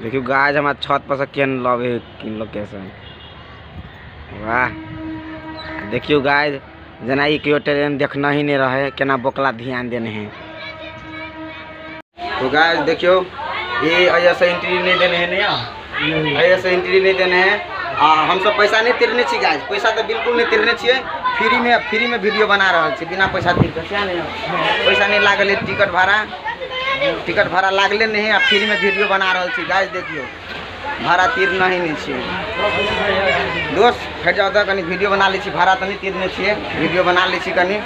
देखियो गाइस हमारा छत पर से केन लव है किन लोकेशन। वाह देखियो गाइस जना ई क्यों ट्रेन देखना ही नहीं रहे केना बोकला ध्यान देने हैं। तो गाइस देखियो ये ऐसा एंट्री नहीं देने हैं नहीं ऐसा एंट्री नहीं देने हैं। हम सब पैसा नहीं तिरने छी गाइस, पैसा तो बिल्कुल नहीं तिरने छिए। फ्री में वीडियो बना रहा छी बिना पैसा तीर के। क्या नहीं पैसा नहीं लागल, टिकट भाड़ा लागले नहीं है, फ्री में वीडियो बना रहा छी गाइस। देखियो भाड़ा तीरना ही नहीं छे दोस्त, हट जाओ तो कनी वीडियो बना ली छी, भाड़ा तो नहीं तीरने छे, वीडियो बना ली छी कनी।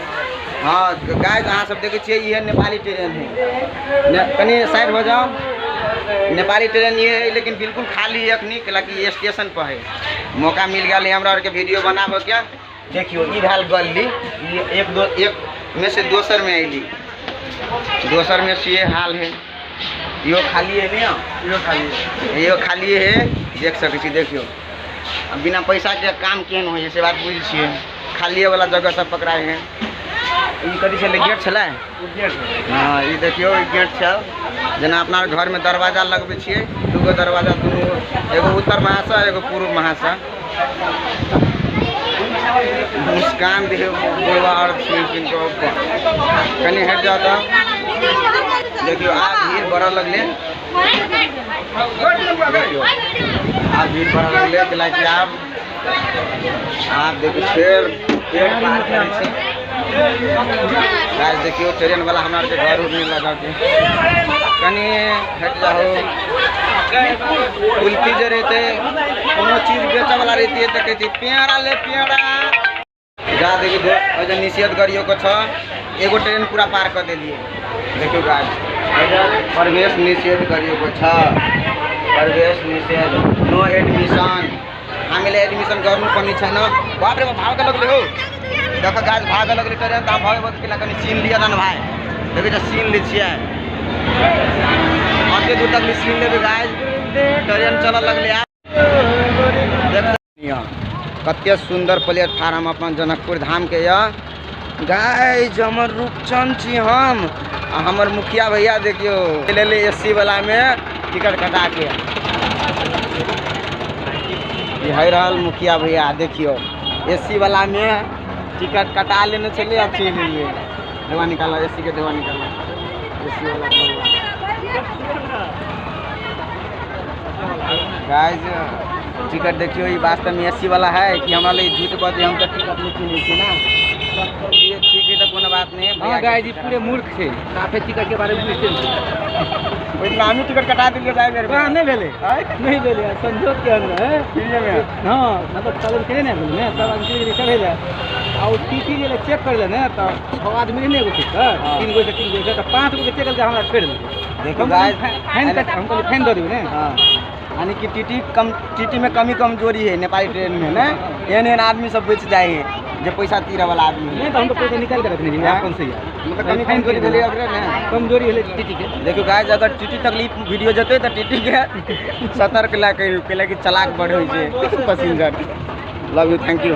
हाँ गाइस अहाँ सब देखे छे ये नेपाली ट्रेन है, कनी साइड हो जाओ। नेपाली ट्रेन ये है लेकिन बिल्कुल खाली है अखनी, कि स्टेशन पर है। मौका मिल गया हमरा के वीडियो बनाबो क्या। देखियो ई हाल गली एक में से दोसर में अली, दोसर में से ये हाल है। यो खाली है नहीं, यो खाली है देख सके छी। देखियो बिना पैसा के काम केन हो से बात बुझ छिए, खाली वाला जगह सब पकड़ाए हैं। ई कथी छले गेट छले। हाँ ये देखियो गेट छल, जना अपना घर में दरवाजा लगबे छिए, दूगो दरवाजा, एगो उत्तर महाशा एगो पूर्व महाशा। मुस्कान देखियो बोलवा और किनको कनी हट जाता। देखियो आप भीड़ बढ़ लगले, आप भीड़ बढ़ लगले कला कि आप देखियो पेड़ पार करे छी गाइस। देखियो ट्रेन वाला हमारे के घर नहीं लगा के कनी हट जाओ। उल्टी जो रहते कोनो चीज बेचे वाला रहती है तो कहती पेड़ा ले पेड़ा जा। देखिए दोस्त और निषेध करियो को छ एगो ट्रेन पूरा पार कर दिए। देखियो गाइस प्रवेश निषेध करियो को छ, प्रवेश निषेध, नो एडमिशन। हामीले एडमिशन गर्नु पर्ने छैन। बाप रे भाग लगले हो, देख गाइस भाग लगले ट्रेन त भाग बस के कनी सीन लिया न भाई। देखिए सीन ले छिए आगे दूर तक सीन लेबे गाइस, ट्रेन चल लगले। कते सुंदर प्लेटफार्म अपन जनकपुर धाम के या गाइस। हमर रूपचंद छी हम, हमर मुखिया भैया देखियो ले ले एसी वाला में टिकट कटा के ये है रहल मुखिया भैया। देखियो एसी वाला में टिकट कटा लेने चले अब चल लिए। देवा निकाला एसी के, देवा निकाला एसी वाला गाइस। टिकट देखियो ये वास्तव में एसी वाला है कि हमारे लिए झूठ बात हम तो टिकट नहीं थी ना। ये ठीक है तो कोनो बात नहीं है। हाँ गाइस पूरे मूर्ख थे, काफे टिकट के बारे में पूछते थे। वही नामी टिकट कटा दिए जाए मेरे हां नहीं भेले, नहीं भेले संजोग के अंदर है फिर में। हां मतलब चलन करे ना बोले सब आदमी के सब भेले और टीटी जे चेक कर ले ना तो 6 आदमी नहीं एगो टिकट 3 गो से 3 गो से तो 5 गो के चेक कर हमरा छोड़ दे। देखो गाइस फाइन कट हमको फाइन दे दियो ना। हां यानी कि टीटी में कमी कमजोरी है नेपाली ट्रेन में ना। एन आदमी सब बच जाए हैं जो पैसा तीरा वाला आदमी नहीं तो हम तो पैसा निकाल के रखने हैं कौन से यार, मतलब कमी कमजोरी भेले ओकरे ना, कमजोरी है टीटी के। देखो गाइस अगर टीटी तकलीफ वीडियो जते तो टीटी के सतर्क ला के कि चलाक बढ़ होई छै passenger. Love you, thank you.